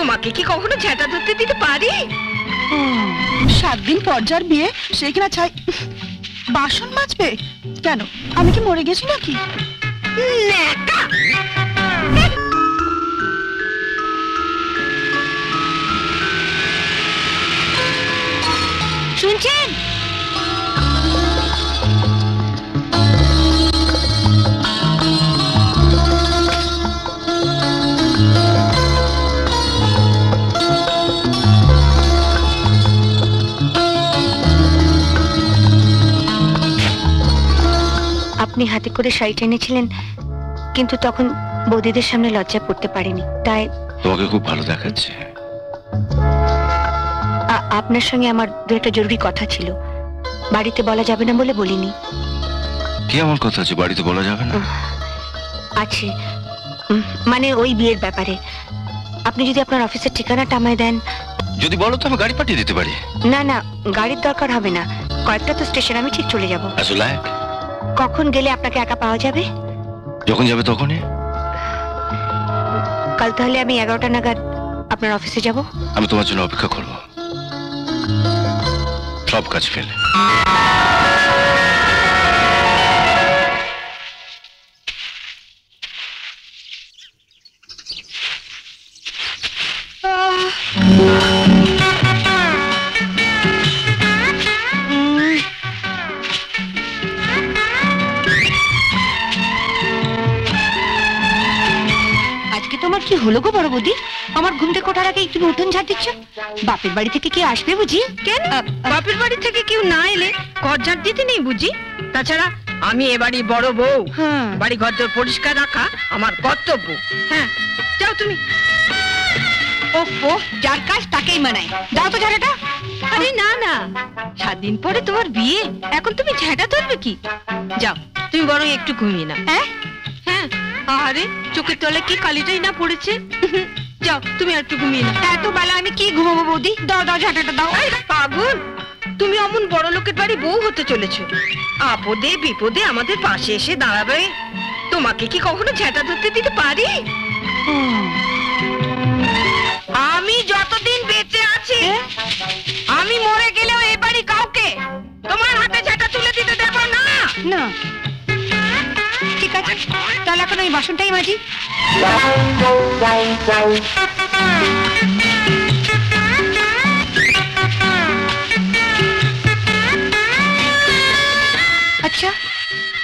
তোমাকে কি কখনো ঝেঁটা ধরতে দিতে পারি? 7 দিন পর যার বিয়ে সে কিনা ছাই বাসন মাজবে? কেন আমি কি মরে গেছি নাকি? ন্যাকা! শুনছেন? আপনি হাতে করে শাড়িটা এনেছিলেন, কিন্তু তখন বৌদিদের সামনে লজ্জা পড়তে পারিনি, তাই তোমাকে খুব ভালো দেখাচ্ছে। আপনার সঙ্গে আমার দু একটা জরুরি কথা ছিল, বাড়িতে বলা যাবে না বলে বলিনি। কি এমন কথা আছে বাড়িতে বলা যাবে না? আছে, মানে ওই বিয়ের ব্যাপারে। আপনি যদি আপনার অফিসের ঠিকানাটা আমায় দেন। যদি বলো তো আমি গাড়ি পাঠিয়ে দিতে পারি। না না, গাড়ির দরকার হবে না, কয়েকটা তো স্টেশন, আমি ঠিক চলে যাব। আসলে কখন গেলে আপনাকে একা পাওয়া যাবে? যখন যাবে তখনই। কাল তাহলে আমি 11টা নাগাদ আপনার অফিসে যাব। আমি তোমার জন্য অপেক্ষা করব, সব কাজ ফেলে। আজকে তোমার কি হলো গো বড় বৌদি? আমার ঘুম থেকে ওঠার আগে তুমি উঠোন ঝাড় দিচ্ছ। বাপের বাড়ি থেকে কি আসবে বুঝি? কেন বাপের বাড়ি থেকে কেউ না এলে ঘর ঝাড় দিতে নেই বুঝি? তাছাড়া আমি এবারই বড় বউ, বাড়ি ঘর দর পরিষ্কার রাখা আমার কর্তব্য। হ্যাঁ, যাও তুমি। ওহো, যার কাজ তাকেই মানায়। দাও তো ঝাড়াটা। আরে না না, 7 দিন পরে তোমার বিয়ে, এখন তুমি ঝেঁটা ধরবে কি? যাও তুমি বরং একটু ঘুমিয়ে না। হ্যাঁ হ্যাঁ, আরে চোখের তলে কি কালিটাই না পড়েছে। যাও তুমি আর একটু ঘুমিয়ে না। এত বেলা আমি কি ঘুমাবো বৌদি? দাও দাও ঝাঁটাটা দাও। পাগল, তুমি অমন বড় লোকের বাড়ি বউ হতে চলেছো, আপদে বিপদে আমাদের পাশে এসে দাঁড়াবে। তোমাকে কি কখনো ঝেঁটা ধরতে দিতে পারি? আমি যতদিন বেঁচে আছি, আমি মরে গেলেও এই বাড়ি কাউকে তোমার হাতে ঝেঁটা তুলে দিতে দেব না। না ঠিক আছে, তাহলে এখন ওই বাসনটাই মাজি। আচ্ছা,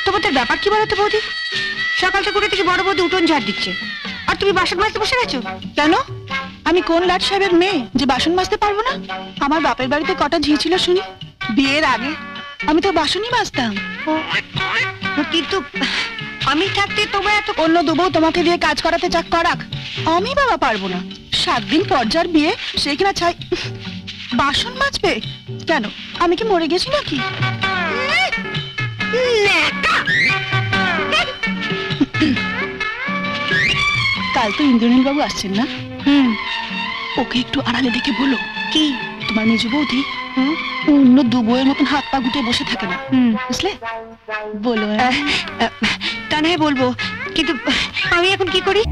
তোমাদের ব্যাপার কি বলতো বৌদি? সকাল থেকে থেকে বড় বৌদি উঠোন ঝাড় দিচ্ছে, আর তুমি বাসন মাজতে বসে গেছো। কেন আমি কোন লাট সাহেবের মেয়ে যে বাসন মাজতে পারবো না? আমার বাপের বাড়িতে কটা ঝি ছিল শুনি? বিয়ের আগে আমি তো বাসনই মাজতাম। কিন্তু আমি থাকতে তোমার এত অন্য দুবউ তোমাকে দিয়ে কাজ করাতে চাক করাক, আমি বাবা পারবো না। 7 দিন পর যার বিয়ে সে কিনা ছাই বাসন মাজবে? কেন আমি কি মরে গেছি নাকি? কাল তো ইন্দ্রনীল বাবু আসছেন না? ওকে একটু আড়ালে দেখে বলো কি তোমার মেজো বৌদি অন্য দু বউয়ের মতন হাত পা গুটিয়ে বসে থাকে না, বুঝলে? বলো। তা নয় বলবো, কিন্তু আমি এখন কি করি?